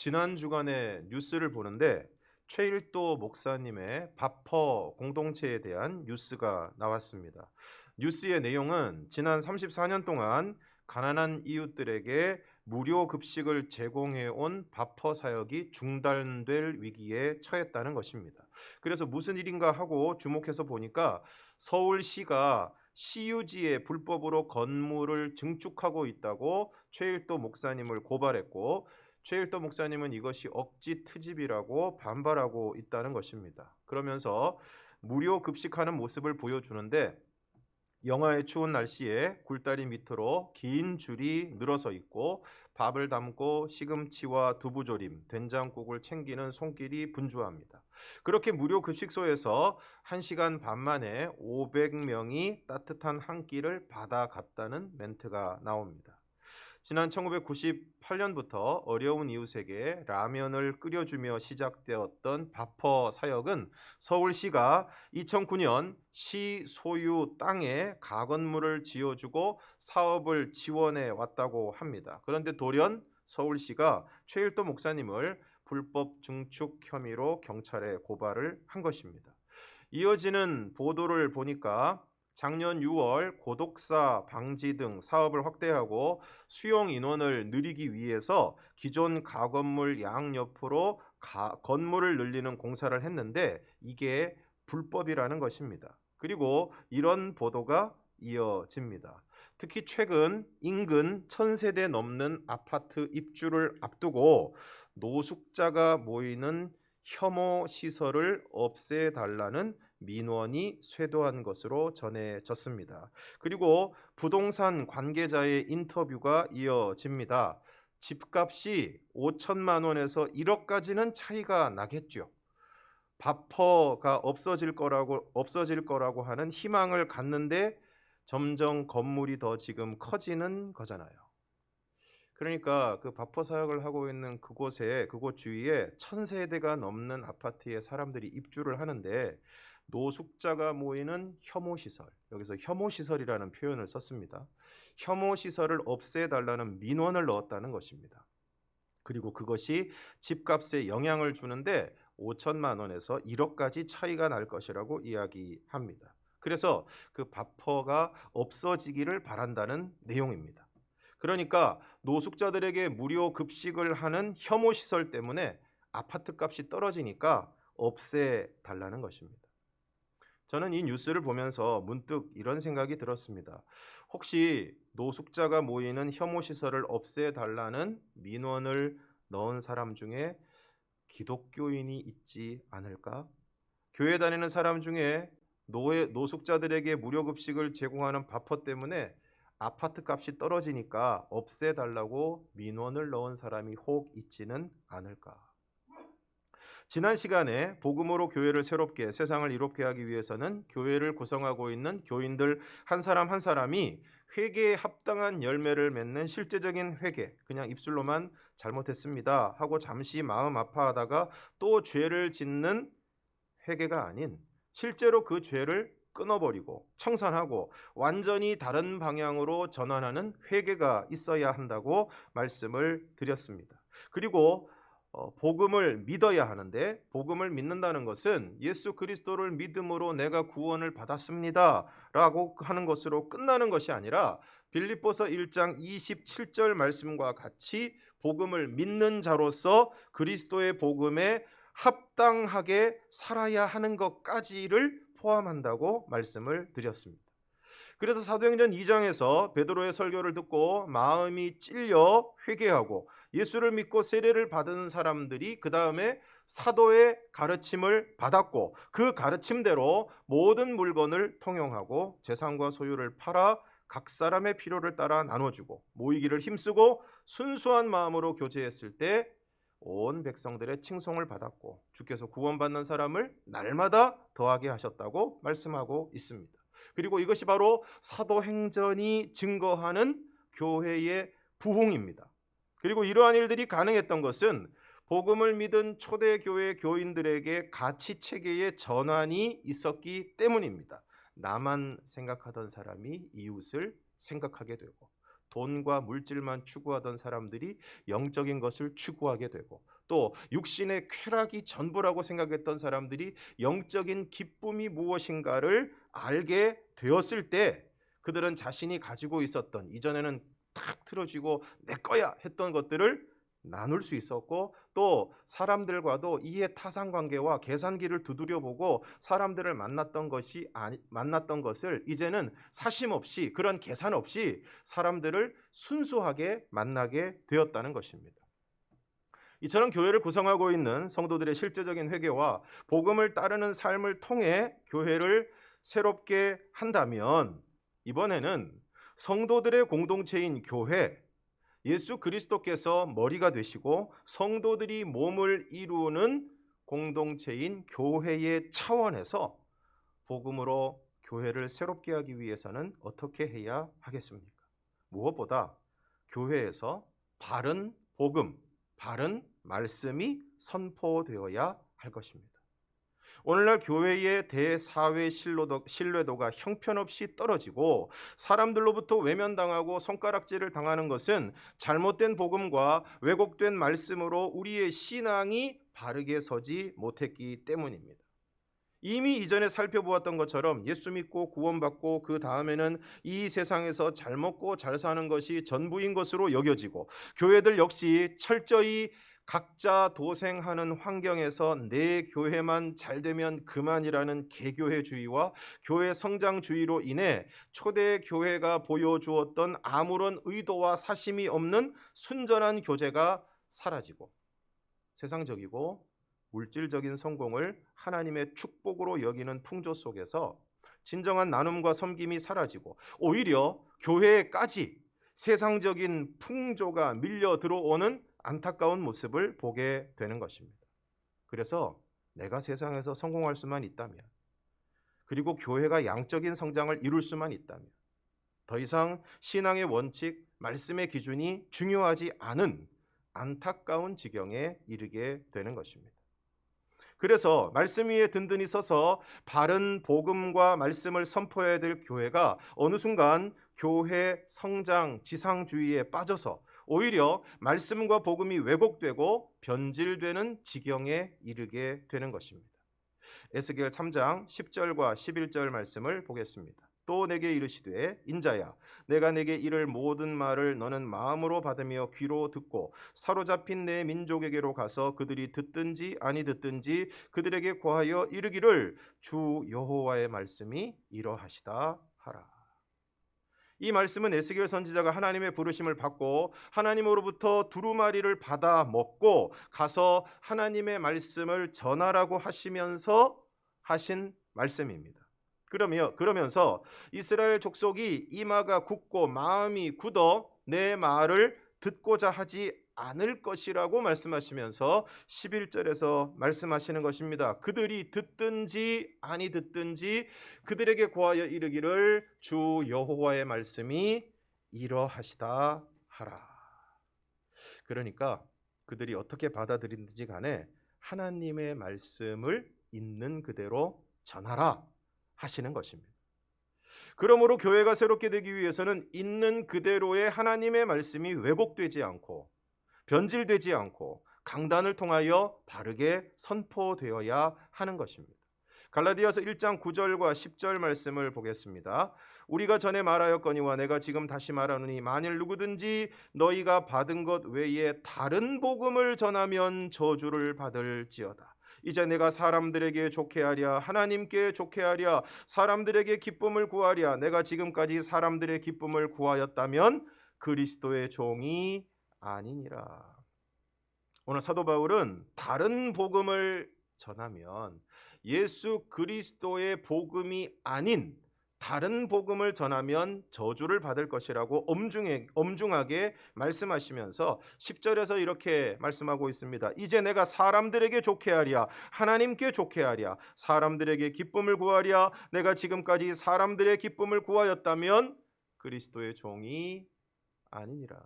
지난 주간에 뉴스를 보는데 최일도 목사님의 바퍼 공동체에 대한 뉴스가 나왔습니다. 뉴스의 내용은 지난 34년 동안 가난한 이웃들에게 무료 급식을 제공해 온 바퍼 사역이 중단될 위기에 처했다는 것입니다. 그래서 무슨 일인가 하고 주목해서 보니까 서울시가 시유지에 불법으로 건물을 증축하고 있다고 최일도 목사님을 고발했고, 최일도 목사님은 이것이 억지 트집이라고 반발하고 있다는 것입니다. 그러면서 무료 급식하는 모습을 보여주는데, 영하의 추운 날씨에 굴다리 밑으로 긴 줄이 늘어서 있고, 밥을 담고 시금치와 두부조림, 된장국을 챙기는 손길이 분주합니다. 그렇게 무료 급식소에서 1시간 반 만에 500명이 따뜻한 한 끼를 받아갔다는 멘트가 나옵니다. 지난 1998년부터 어려운 이웃에게 라면을 끓여주며 시작되었던 바퍼 사역은 서울시가 2009년 시 소유 땅에 가건물을 지어주고 사업을 지원해 왔다고 합니다. 그런데 돌연 서울시가 최일도 목사님을 불법 증축 혐의로 경찰에 고발을 한 것입니다. 이어지는 보도를 보니까 작년 6월 고독사 방지 등 사업을 확대하고 수용 인원을 늘리기 위해서 기존 가건물 양옆으로 건물을 늘리는 공사를 했는데 이게 불법이라는 것입니다. 그리고 이런 보도가 이어집니다. 특히 최근 인근 1,000세대 넘는 아파트 입주를 앞두고 노숙자가 모이는 혐오 시설을 없애달라는 민원이 쇄도한 것으로 전해졌습니다. 그리고 부동산 관계자의 인터뷰가 이어집니다. 집값이 5천만 원에서 1억까지는 차이가 나겠죠. 바퍼가 없어질 거라고 하는 희망을 갖는데 점점 건물이 더 지금 커지는 거잖아요. 그러니까 그 바퍼 사역을 하고 있는 그곳 주위에 1,000세대가 넘는 아파트에 사람들이 입주를 하는데 노숙자가 모이는 혐오 시설, 여기서 혐오 시설이라는 표현을 썼습니다. 혐오 시설을 없애달라는 민원을 넣었다는 것입니다. 그리고 그것이 집값에 영향을 주는데 5천만 원에서 1억까지 차이가 날 것이라고 이야기합니다. 그래서 그 바퍼가 없어지기를 바란다는 내용입니다. 그러니까 노숙자들에게 무료 급식을 하는 혐오 시설 때문에 아파트 값이 떨어지니까 없애 달라는 것입니다. 저는 이 뉴스를 보면서 문득 이런 생각이 들었습니다. 혹시 노숙자가 모이는 혐오 시설을 없애 달라는 민원을 넣은 사람 중에 기독교인이 있지 않을까? 교회 다니는 사람 중에 노숙자들에게 무료 급식을 제공하는 바퍼 때문에 아파트 값이 떨어지니까 없애달라고 민원을 넣은 사람이 혹 있지는 않을까. 지난 시간에 복음으로 교회를 새롭게, 세상을 이롭게 하기 위해서는 교회를 구성하고 있는 교인들 한 사람 한 사람이 회개에 합당한 열매를 맺는 실제적인 회개, 그냥 입술로만 잘못했습니다 하고 잠시 마음 아파하다가 또 죄를 짓는 회개가 아닌, 실제로 그 죄를 끊어버리고 청산하고 완전히 다른 방향으로 전환하는 회개가 있어야 한다고 말씀을 드렸습니다. 그리고 복음을 믿어야 하는데, 복음을 믿는다는 것은 예수 그리스도를 믿음으로 내가 구원을 받았습니다 라고 하는 것으로 끝나는 것이 아니라 빌립보서 1장 27절 말씀과 같이 복음을 믿는 자로서 그리스도의 복음에 합당하게 살아야 하는 것까지를 포함한다고 말씀을 드렸습니다. 그래서 사도행전 2장에서 베드로의 설교를 듣고 마음이 찔려 회개하고 예수를 믿고 세례를 받은 사람들이 그 다음에 사도의 가르침을 받았고, 그 가르침대로 모든 물건을 통용하고 재산과 소유를 팔아 각 사람의 필요를 따라 나눠주고 모이기를 힘쓰고 순수한 마음으로 교제했을 때 온 백성들의 칭송을 받았고 주께서 구원받는 사람을 날마다 더하게 하셨다고 말씀하고 있습니다. 그리고 이것이 바로 사도행전이 증거하는 교회의 부흥입니다. 그리고 이러한 일들이 가능했던 것은 복음을 믿은 초대교회 교인들에게 가치체계의 전환이 있었기 때문입니다. 나만 생각하던 사람이 이웃을 생각하게 되고, 돈과 물질만 추구하던 사람들이 영적인 것을 추구하게 되고, 또 육신의 쾌락이 전부라고 생각했던 사람들이 영적인 기쁨이 무엇인가를 알게 되었을 때, 그들은 자신이 가지고 있었던, 이전에는 탁 틀어지고 내 거야 했던 것들을 나눌 수 있었고, 또 사람들과도 이해 타산 관계와 계산기를 두드려보고 사람들을 만났던 것을 이제는 사심 없이, 그런 계산 없이 사람들을 순수하게 만나게 되었다는 것입니다. 이처럼 교회를 구성하고 있는 성도들의 실제적인 회개와 복음을 따르는 삶을 통해 교회를 새롭게 한다면, 이번에는 성도들의 공동체인 교회, 예수 그리스도께서 머리가 되시고 성도들이 몸을 이루는 공동체인 교회의 차원에서 복음으로 교회를 새롭게 하기 위해서는 어떻게 해야 하겠습니까? 무엇보다 교회에서 바른 복음, 바른 말씀이 선포되어야 할 것입니다. 오늘날 교회의 대사회 신뢰도가 형편없이 떨어지고 사람들로부터 외면당하고 손가락질을 당하는 것은 잘못된 복음과 왜곡된 말씀으로 우리의 신앙이 바르게 서지 못했기 때문입니다. 이미 이전에 살펴보았던 것처럼 예수 믿고 구원받고 그 다음에는 이 세상에서 잘 먹고 잘 사는 것이 전부인 것으로 여겨지고, 교회들 역시 철저히 각자 도생하는 환경에서 내 교회만 잘 되면 그만이라는 개교회주의와 교회 성장주의로 인해 초대 교회가 보여주었던 아무런 의도와 사심이 없는 순전한 교제가 사라지고, 세상적이고 물질적인 성공을 하나님의 축복으로 여기는 풍조 속에서 진정한 나눔과 섬김이 사라지고, 오히려 교회에까지 세상적인 풍조가 밀려 들어오는 안타까운 모습을 보게 되는 것입니다. 그래서 내가 세상에서 성공할 수만 있다면, 그리고 교회가 양적인 성장을 이룰 수만 있다면, 더 이상 신앙의 원칙, 말씀의 기준이 중요하지 않은 안타까운 지경에 이르게 되는 것입니다. 그래서 말씀 위에 든든히 서서 바른 복음과 말씀을 선포해야 될 교회가 어느 순간 교회 성장 지상주의에 빠져서 오히려 말씀과 복음이 왜곡되고 변질되는 지경에 이르게 되는 것입니다. 에스겔 3장 10절과 11절 말씀을 보겠습니다. 또 내게 이르시되 인자야, 내가 내게 이를 모든 말을 너는 마음으로 받으며 귀로 듣고 사로잡힌 내 민족에게로 가서 그들이 듣든지 아니 듣든지 그들에게 고하여 이르기를 주 여호와의 말씀이 이러하시다 하라. 이 말씀은 에스겔 선지자가 하나님의 부르심을 받고 하나님으로부터 두루마리를 받아 먹고 가서 하나님의 말씀을 전하라고 하시면서 하신 말씀입니다. 그러면서 이스라엘 족속이 이마가 굳고 마음이 굳어 내 말을 듣고자 하지 않을 것이라고 말씀하시면서 11절에서 말씀하시는 것입니다. 그들이 듣든지 아니 듣든지 그들에게 고하여 이르기를 주 여호와의 말씀이 이러하시다 하라. 그러니까 그들이 어떻게 받아들이든지 간에 하나님의 말씀을 있는 그대로 전하라 하시는 것입니다. 그러므로 교회가 새롭게 되기 위해서는 있는 그대로의 하나님의 말씀이 왜곡되지 않고 변질되지 않고 강단을 통하여 바르게 선포되어야 하는 것입니다. 갈라디아서 1장 9절과 10절 말씀을 보겠습니다. 우리가 전에 말하였거니와 내가 지금 다시 말하노니 만일 누구든지 너희가 받은 것 외에 다른 복음을 전하면 저주를 받을지어다. 이제 내가 사람들에게 좋게 하랴 하나님께 좋게 하랴 사람들에게 기쁨을 구하랴 내가 지금까지 사람들의 기쁨을 구하였다면 그리스도의 종이 아니니라. 오늘 사도 바울은 다른 복음을 전하면 예수 그리스도의 복음이 아닌 다른 복음을 전하면 저주를 받을 것이라고 엄중하게 말씀하시면서 10절에서 이렇게 말씀하고 있습니다. 이제 내가 사람들에게 좋게 하랴 하나님께 좋게 하랴 사람들에게 기쁨을 구하랴 내가 지금까지 사람들의 기쁨을 구하였다면 그리스도의 종이 아니니라.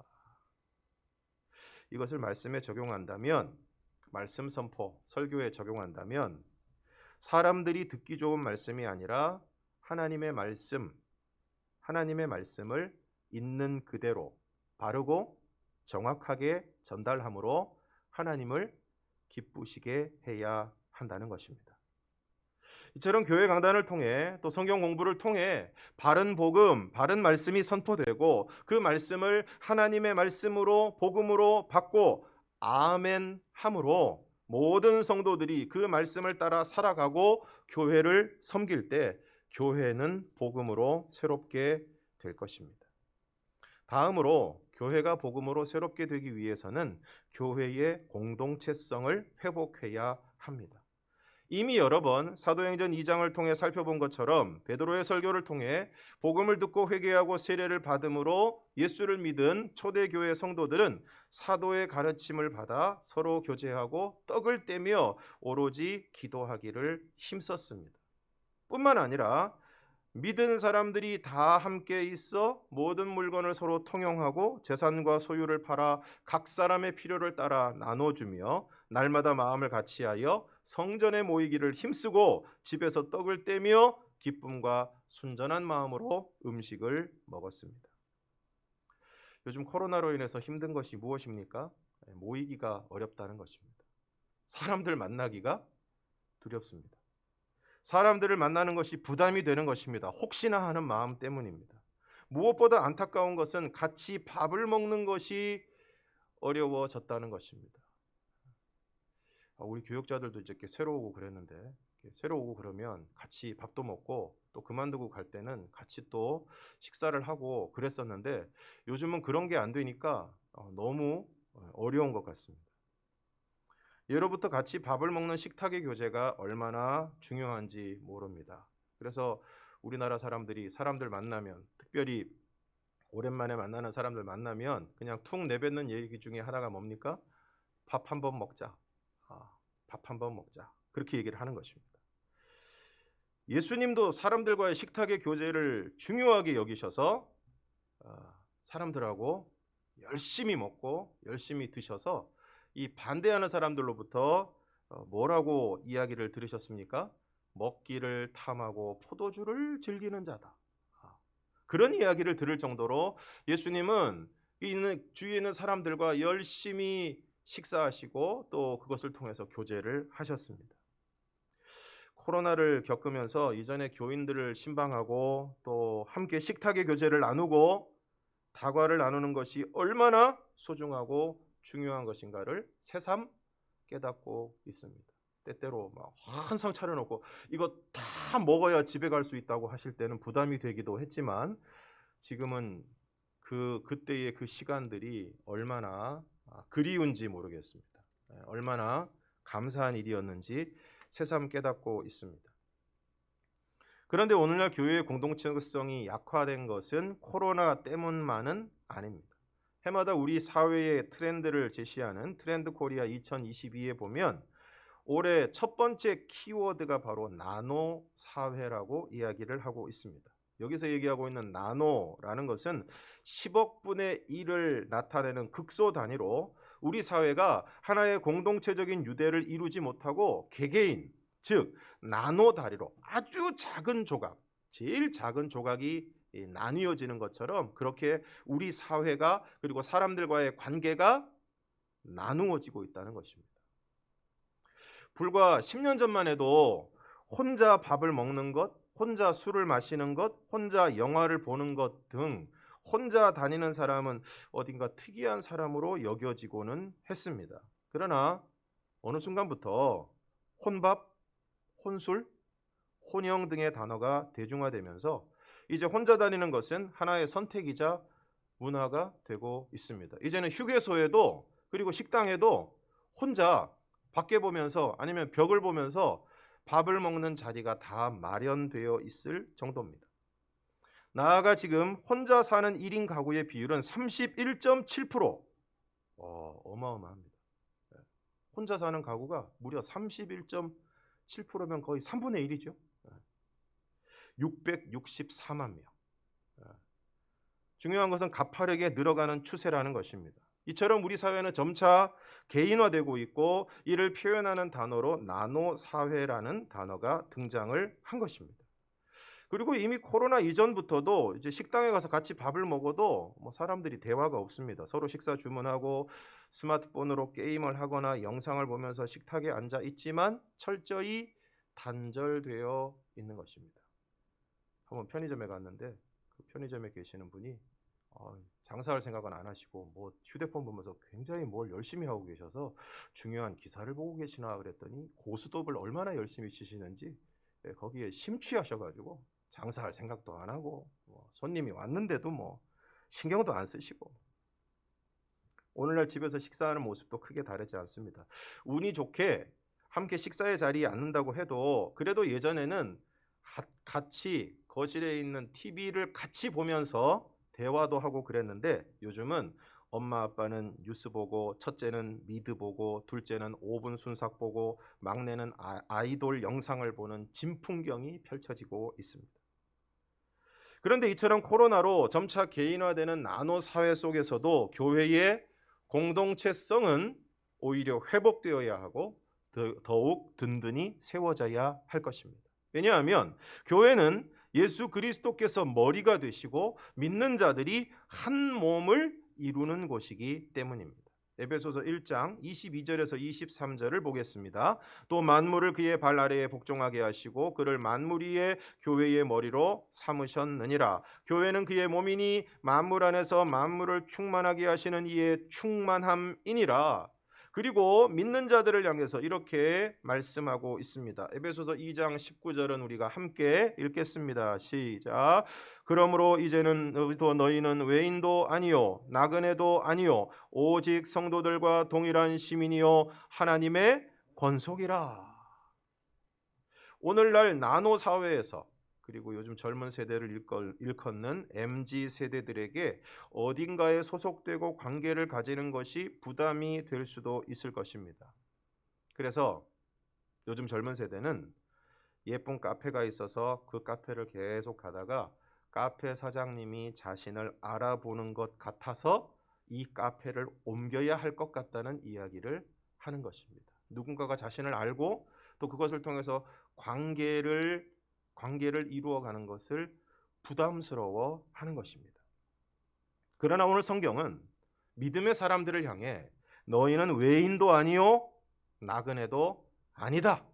이것을 말씀에 적용한다면, 말씀 선포, 설교에 적용한다면 사람들이 듣기 좋은 말씀이 아니라 하나님의 말씀을 있는 그대로 바르고 정확하게 전달함으로 하나님을 기쁘시게 해야 한다는 것입니다. 이처럼 교회 강단을 통해 또 성경 공부를 통해 바른 복음, 바른 말씀이 선포되고 그 말씀을 하나님의 말씀으로 복음으로 받고 아멘 함으로 모든 성도들이 그 말씀을 따라 살아가고 교회를 섬길 때 교회는 복음으로 새롭게 될 것입니다. 다음으로 교회가 복음으로 새롭게 되기 위해서는 교회의 공동체성을 회복해야 합니다. 이미 여러 번 사도행전 2장을 통해 살펴본 것처럼 베드로의 설교를 통해 복음을 듣고 회개하고 세례를 받음으로 예수를 믿은 초대교회 성도들은 사도의 가르침을 받아 서로 교제하고 떡을 떼며 오로지 기도하기를 힘썼습니다. 뿐만 아니라 믿은 사람들이 다 함께 있어 모든 물건을 서로 통용하고 재산과 소유를 팔아 각 사람의 필요를 따라 나눠주며 날마다 마음을 같이하여 성전에 모이기를 힘쓰고 집에서 떡을 떼며 기쁨과 순전한 마음으로 음식을 먹었습니다. 요즘 코로나로 인해서 힘든 것이 무엇입니까? 모이기가 어렵다는 것입니다. 사람들 만나기가 두렵습니다. 사람들을 만나는 것이 부담이 되는 것입니다. 혹시나 하는 마음 때문입니다. 무엇보다 안타까운 것은 같이 밥을 먹는 것이 어려워졌다는 것입니다. 우리 교육자들도 이제 새로 오고 그랬는데 새로 오고 그러면 같이 밥도 먹고 또 그만두고 갈 때는 같이 또 식사를 하고 그랬었는데 요즘은 그런 게 안 되니까 너무 어려운 것 같습니다. 예로부터 같이 밥을 먹는 식탁의 교제가 얼마나 중요한지 모릅니다. 그래서 우리나라 사람들이 사람들 만나면 특별히 오랜만에 만나는 사람들 만나면 그냥 툭 내뱉는 얘기 중에 하나가 뭡니까? 밥 한 번 먹자. 밥 한 번 먹자. 그렇게 얘기를 하는 것입니다. 예수님도 사람들과의 식탁의 교제를 중요하게 여기셔서 사람들하고 열심히 먹고 열심히 드셔서 이 반대하는 사람들로부터 뭐라고 이야기를 들으셨습니까? 먹기를 탐하고 포도주를 즐기는 자다. 그런 이야기를 들을 정도로 예수님은 주위에 있는 사람들과 열심히 식사하시고 또 그것을 통해서 교제를 하셨습니다. 코로나를 겪으면서 이전에 교인들을 신방하고 또 함께 식탁의 교제를 나누고 다과를 나누는 것이 얼마나 소중하고 중요한 것인가를 새삼 깨닫고 있습니다. 때때로 막 한상 차려놓고 이거 다 먹어야 집에 갈 수 있다고 하실 때는 부담이 되기도 했지만 지금은 그때의 그 시간들이 얼마나 그리운지 모르겠습니다. 얼마나 감사한 일이었는지 새삼 깨닫고 있습니다. 그런데 오늘날 교회의 공동체성이 약화된 것은 코로나 때문만은 아닙니다. 해마다 우리 사회의 트렌드를 제시하는 트렌드 코리아 2022에 보면 올해 첫 번째 키워드가 바로 나노 사회라고 이야기를 하고 있습니다. 여기서 얘기하고 있는 나노라는 것은 10억 분의 1을 나타내는 극소 단위로 우리 사회가 하나의 공동체적인 유대를 이루지 못하고 개개인, 즉 나노 다리로 아주 작은 조각, 제일 작은 조각이 나뉘어지는 것처럼 그렇게 우리 사회가 그리고 사람들과의 관계가 나누어지고 있다는 것입니다. 불과 10년 전만 해도 혼자 밥을 먹는 것, 혼자 술을 마시는 것, 혼자 영화를 보는 것 등 혼자 다니는 사람은 어딘가 특이한 사람으로 여겨지고는 했습니다. 그러나 어느 순간부터 혼밥, 혼술, 혼영 등의 단어가 대중화되면서 이제 혼자 다니는 것은 하나의 선택이자 문화가 되고 있습니다. 이제는 휴게소에도 그리고 식당에도 혼자 밖에 보면서 아니면 벽을 보면서 밥을 먹는 자리가 다 마련되어 있을 정도입니다. 나아가 지금 혼자 사는 1인 가구의 비율은 31.7%. 어마어마합니다. 혼자 사는 가구가 무려 31.7%면 거의 3분의 1이죠. 664만 명. 중요한 것은 가파르게 늘어가는 추세라는 것입니다. 이처럼 우리 사회는 점차 개인화되고 있고 이를 표현하는 단어로 나노 사회라는 단어가 등장을 한 것입니다. 그리고 이미 코로나 이전부터도 이제 식당에 가서 같이 밥을 먹어도 뭐 사람들이 대화가 없습니다. 서로 식사 주문하고 스마트폰으로 게임을 하거나 영상을 보면서 식탁에 앉아 있지만 철저히 단절되어 있는 것입니다. 한번 편의점에 갔는데 그 편의점에 계시는 분이 장사할 생각은 안 하시고 뭐 휴대폰 보면서 굉장히 뭘 열심히 하고 계셔서 중요한 기사를 보고 계시나 그랬더니 고스톱을 얼마나 열심히 치시는지 거기에 심취하셔가지고 장사할 생각도 안 하고 뭐 손님이 왔는데도 뭐 신경도 안 쓰시고 오늘날 집에서 식사하는 모습도 크게 다르지 않습니다. 운이 좋게 함께 식사의 자리에 앉는다고 해도 그래도 예전에는 같이 거실에 있는 TV를 같이 보면서 대화도 하고 그랬는데 요즘은 엄마 아빠는 뉴스 보고 첫째는 미드 보고 둘째는 5분 순삭 보고 막내는 아이돌 영상을 보는 진풍경이 펼쳐지고 있습니다. 그런데 이처럼 코로나로 점차 개인화되는 나노 사회 속에서도 교회의 공동체성은 오히려 회복되어야 하고 더욱 든든히 세워져야 할 것입니다. 왜냐하면 교회는 예수 그리스도께서 머리가 되시고 믿는 자들이 한 몸을 이루는 곳이기 때문입니다. 에베소서 1장 22절에서 23절을 보겠습니다. 또 만물을 그의 발 아래에 복종하게 하시고 그를 만물 위에 교회의 머리로 삼으셨느니라. 교회는 그의 몸이니 만물 안에서 만물을 충만하게 하시는 이의 충만함이니라. 그리고 믿는 자들을 향해서 이렇게 말씀하고 있습니다. 에베소서 2장 19절은 우리가 함께 읽겠습니다. 시작. 그러므로 이제는 너희는 외인도 아니요 나그네도 아니요 오직 성도들과 동일한 시민이요 하나님의 권속이라. 오늘날 나노 사회에서 그리고 요즘 젊은 세대를 일컫는 MZ 세대들에게 어딘가에 소속되고 관계를 가지는 것이 부담이 될 수도 있을 것입니다. 그래서 요즘 젊은 세대는 예쁜 카페가 있어서 그 카페를 계속 가다가 카페 사장님이 자신을 알아보는 것 같아서 이 카페를 옮겨야 할 것 같다는 이야기를 하는 것입니다. 누군가가 자신을 알고 또 그것을 통해서 관계를 이루어가는 것을 부담스러워 하는 것입니다. 그러나 오늘 성경은 믿음의 사람들을 향해 너희는 외인도 아니요 나그네도 아니다.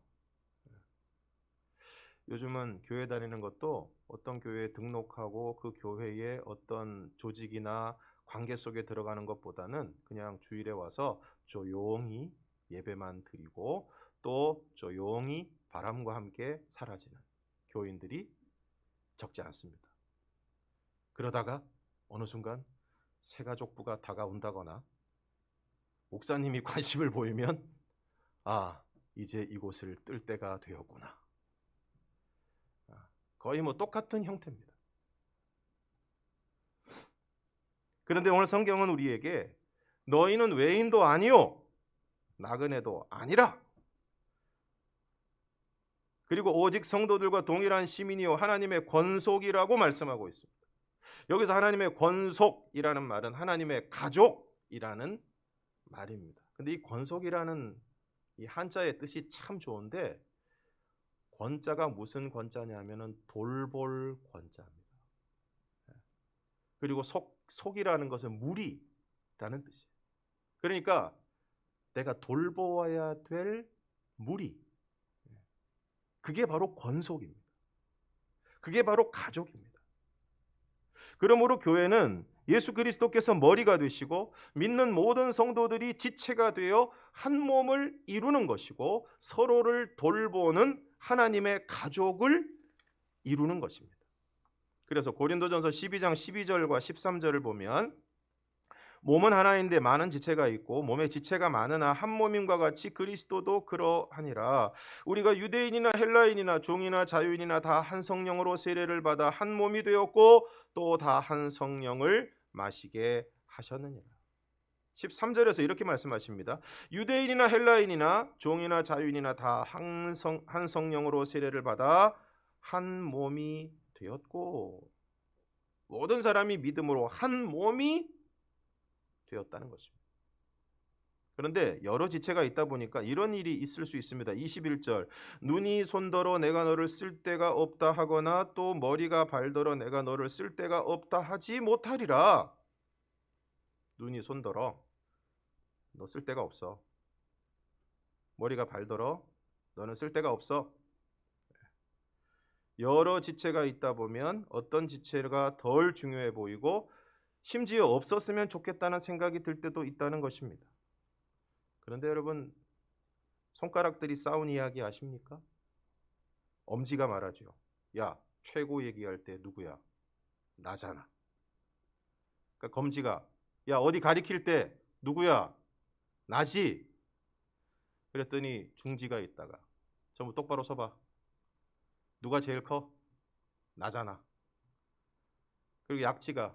요즘은 교회 다니는 것도 어떤 교회에 등록하고 그 교회의 어떤 조직이나 관계 속에 들어가는 것보다는 그냥 주일에 와서 조용히 예배만 드리고 또 조용히 바람과 함께 사라지는 교인들이 적지 않습니다. 그러다가 어느 순간 새가족부가 다가온다거나 목사님이 관심을 보이면 이제 이곳을 뜰 때가 되었구나. 거의 뭐 똑같은 형태입니다. 그런데 오늘 성경은 우리에게 너희는 외인도 아니요 나그네도 아니라 그리고 오직 성도들과 동일한 시민이요 하나님의 권속이라고 말씀하고 있습니다. 여기서 하나님의 권속이라는 말은 하나님의 가족이라는 말입니다. 근데 이 권속이라는 이 한자의 뜻이 참 좋은데 권자가 무슨 권자냐면은 돌볼 권자입니다. 그리고 속이라는 것은 무리라는 뜻이에요. 그러니까 내가 돌보아야 될 무리. 그게 바로 권속입니다. 그게 바로 가족입니다. 그러므로 교회는 예수 그리스도께서 머리가 되시고 믿는 모든 성도들이 지체가 되어 한 몸을 이루는 것이고 서로를 돌보는 하나님의 가족을 이루는 것입니다. 그래서 고린도전서 12장 12절과 13절을 보면 몸은 하나인데 많은 지체가 있고 몸에 지체가 많으나 한 몸임과 같이 그리스도도 그러하니라. 우리가 유대인이나 헬라인이나 종이나 자유인이나 다 한 성령으로 세례를 받아 한 몸이 되었고 또 다 한 성령을 마시게 하셨느니라. 13절에서 이렇게 말씀하십니다. 유대인이나 헬라인이나 종이나 자유인이나 다 한 성령으로 세례를 받아 한 몸이 되었고 모든 사람이 믿음으로 한 몸이 되었다는 것입니다. 그런데 여러 지체가 있다 보니까 이런 일이 있을 수 있습니다. 21절 눈이 손더러 내가 너를 쓸 데가 없다 하거나 또 머리가 발더러 내가 너를 쓸 데가 없다 하지 못하리라. 눈이 손더러 너 쓸 데가 없어. 머리가 발더러 너는 쓸 데가 없어. 여러 지체가 있다 보면 어떤 지체가 덜 중요해 보이고 심지어 없었으면 좋겠다는 생각이 들 때도 있다는 것입니다. 그런데 여러분 손가락들이 싸운 이야기 아십니까? 엄지가 말하죠. 야, 최고 얘기할 때 누구야? 나잖아. 그러니까 검지가 야, 어디 가리킬 때 누구야? 나지. 그랬더니 중지가 있다가 전부 똑바로 서봐. 누가 제일 커? 나잖아. 그리고 약지가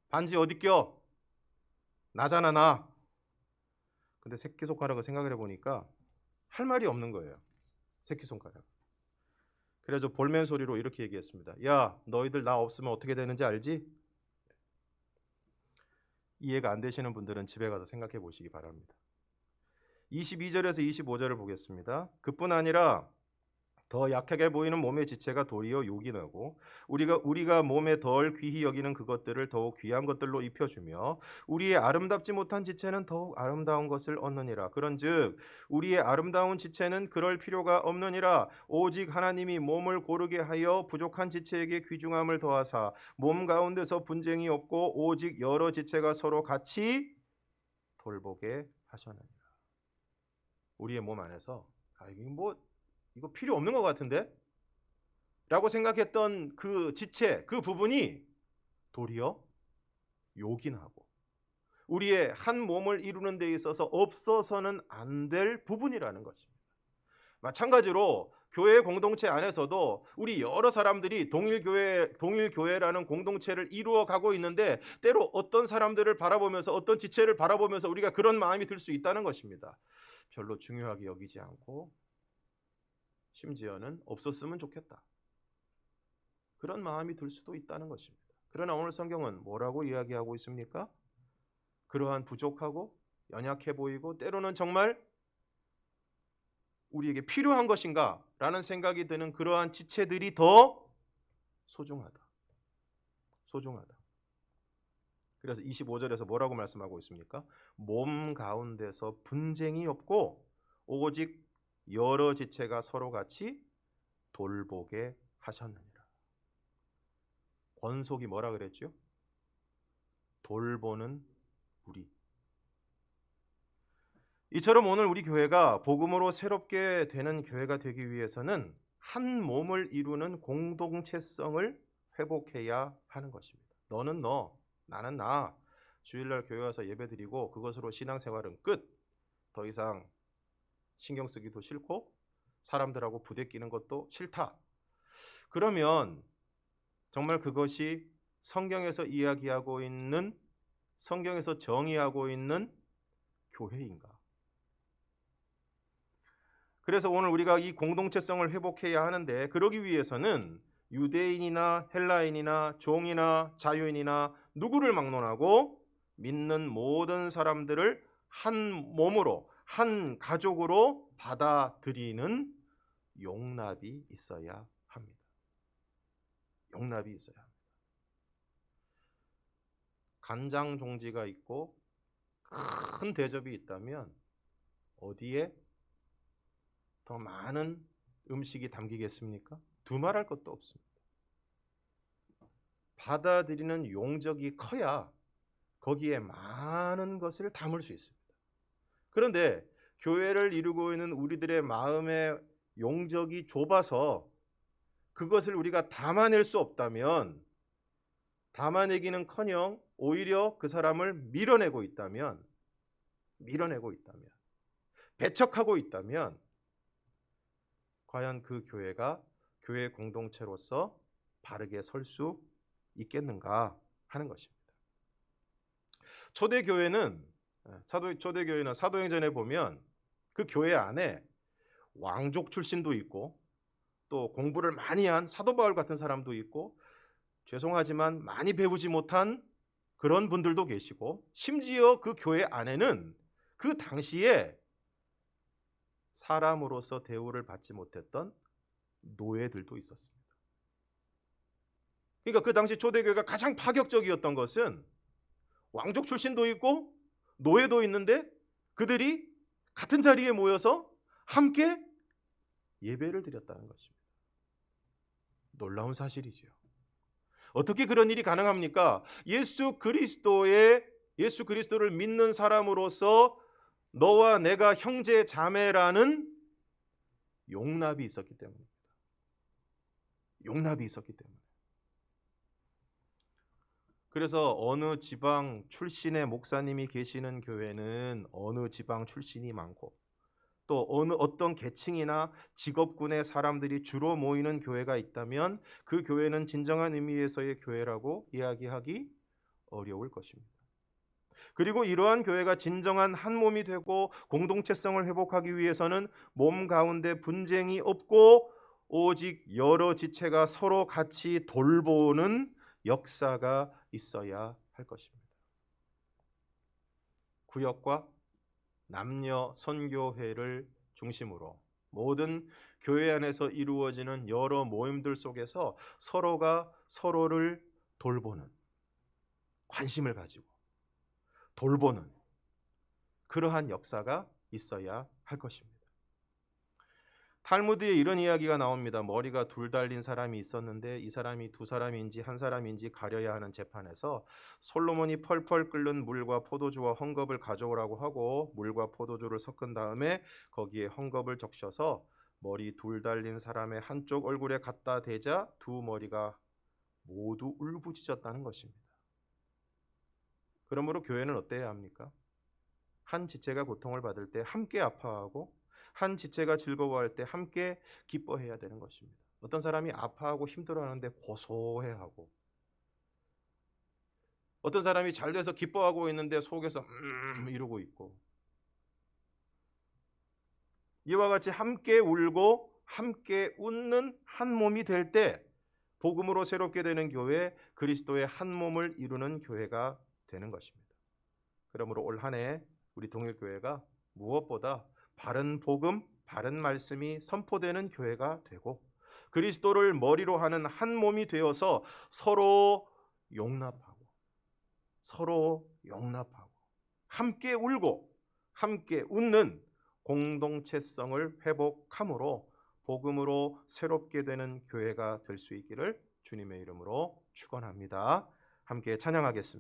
반지 어디 껴? 나잖아 나. 근데 새끼손가락을 생각을 해보니까 할 말이 없는 거예요. 새끼손가락. 그래서 볼멘 소리로 이렇게 얘기했습니다. 야, 너희들 나 없으면 어떻게 되는지 알지? 이해가 안 되시는 분들은 집에 가서 생각해 보시기 바랍니다. 22절에서 25절을 보겠습니다. 그뿐 아니라 더 약하게 보이는 몸의 지체가 도리어 욕이 나고 우리가 몸에 덜 귀히 여기는 그것들을 더욱 귀한 것들로 입혀주며 우리의 아름답지 못한 지체는 더욱 아름다운 것을 얻느니라. 그런즉 우리의 아름다운 지체는 그럴 필요가 없느니라. 오직 하나님이 몸을 고르게 하여 부족한 지체에게 귀중함을 더하사 몸 가운데서 분쟁이 없고 오직 여러 지체가 서로 같이 돌보게 하셨느니라. 우리의 몸 안에서 이거 필요 없는 것 같은데? 라고 생각했던 그 지체, 그 부분이 도리어 요긴하고 우리의 한 몸을 이루는 데 있어서 없어서는 안 될 부분이라는 것입니다. 마찬가지로 교회 공동체 안에서도 우리 여러 사람들이 동일교회라는 공동체를 이루어 가고 있는데 때로 어떤 사람들을 바라보면서 어떤 지체를 바라보면서 우리가 그런 마음이 들 수 있다는 것입니다. 별로 중요하게 여기지 않고 심지어는 없었으면 좋겠다. 그런 마음이 들 수도 있다는 것입니다. 그러나 오늘 성경은 뭐라고 이야기하고 있습니까? 그러한 부족하고 연약해 보이고 때로는 정말 우리에게 필요한 것인가? 라는 생각이 드는 그러한 지체들이 더 소중하다. 그래서 25절에서 뭐라고 말씀하고 있습니까? 몸 가운데서 분쟁이 없고 오직 여러 지체가 서로 같이 돌보게 하셨느니라. 권속이 뭐라 그랬죠? 돌보는 우리. 이처럼 오늘 우리 교회가 복음으로 새롭게 되는 교회가 되기 위해서는 한 몸을 이루는 공동체성을 회복해야 하는 것입니다. 너는 너, 나는 나. 주일날 교회 와서 예배드리고 그것으로 신앙생활은 끝. 더 이상 신경 쓰기도 싫고 사람들하고 부대끼는 것도 싫다. 그러면 정말 그것이 성경에서 이야기하고 있는, 성경에서 정의하고 있는 교회인가? 그래서 오늘 우리가 이 공동체성을 회복해야 하는데 그러기 위해서는 유대인이나 헬라인이나 종이나 자유인이나 누구를 막론하고 믿는 모든 사람들을 한 몸으로 한 가족으로 받아들이는 용납이 있어야 합니다. 용납이 있어야 합니다. 간장 종지가 있고 큰 대접이 있다면 어디에 더 많은 음식이 담기겠습니까? 두말할 것도 없습니다. 받아들이는 용적이 커야 거기에 많은 것을 담을 수 있습니다. 그런데 교회를 이루고 있는 우리들의 마음의 용적이 좁아서 그것을 우리가 담아낼 수 없다면, 담아내기는커녕 오히려 그 사람을 밀어내고 있다면, 배척하고 있다면 과연 그 교회가 교회 공동체로서 바르게 설 수 있겠는가 하는 것입니다. 초대교회는 사도행전에 보면 그 교회 안에 왕족 출신도 있고 또 공부를 많이 한 사도 바울 같은 사람도 있고 죄송하지만 많이 배우지 못한 그런 분들도 계시고 심지어 그 교회 안에는 그 당시에 사람으로서 대우를 받지 못했던 노예들도 있었습니다. 그러니까 그 당시 초대교회가 가장 파격적이었던 것은 왕족 출신도 있고 노예도 있는데 그들이 같은 자리에 모여서 함께 예배를 드렸다는 것입니다. 놀라운 사실이죠. 어떻게 그런 일이 가능합니까? 예수 그리스도를 믿는 사람으로서 너와 내가 형제 자매라는 용납이 있었기 때문입니다. 용납이 있었기 때문에. 그래서 어느 지방 출신의 목사님이 계시는 교회는 어느 지방 출신이 많고 또 어떤 계층이나 직업군의 사람들이 주로 모이는 교회가 있다면 그 교회는 진정한 의미에서의 교회라고 이야기하기 어려울 것입니다. 그리고 이러한 교회가 진정한 한 몸이 되고 공동체성을 회복하기 위해서는 몸 가운데 분쟁이 없고 오직 여러 지체가 서로 같이 돌보는 역사가 있어야 할 것입니다. 구역과 남녀 선교회를 중심으로 모든 교회 안에서 이루어지는 여러 모임들 속에서 서로가 서로를 돌보는, 관심을 가지고 돌보는 그러한 역사가 있어야 할 것입니다. 탈무드에 이런 이야기가 나옵니다. 머리가 둘 달린 사람이 있었는데 이 사람이 두 사람인지 한 사람인지 가려야 하는 재판에서 솔로몬이 펄펄 끓는 물과 포도주와 헝겊을 가져오라고 하고 물과 포도주를 섞은 다음에 거기에 헝겊을 적셔서 머리 둘 달린 사람의 한쪽 얼굴에 갖다 대자 두 머리가 모두 울부짖었다는 것입니다. 그러므로 교회는 어때야 합니까? 한 지체가 고통을 받을 때 함께 아파하고 한 지체가 즐거워할 때 함께 기뻐해야 되는 것입니다. 어떤 사람이 아파하고 힘들어하는데 고소해하고 어떤 사람이 잘 돼서 기뻐하고 있는데 속에서 이러고 있고 이와 같이 함께 울고 함께 웃는 한 몸이 될 때 복음으로 새롭게 되는 교회, 그리스도의 한 몸을 이루는 교회가 되는 것입니다. 그러므로 올 한 해 우리 동일교회가 무엇보다 바른 복음, 바른 말씀이 선포되는 교회가 되고 그리스도를 머리로 하는 한 몸이 되어서 서로 용납하고 함께 울고 함께 웃는 공동체성을 회복함으로 복음으로 새롭게 되는 교회가 될 수 있기를 주님의 이름으로 축원합니다. 함께 찬양하겠습니다.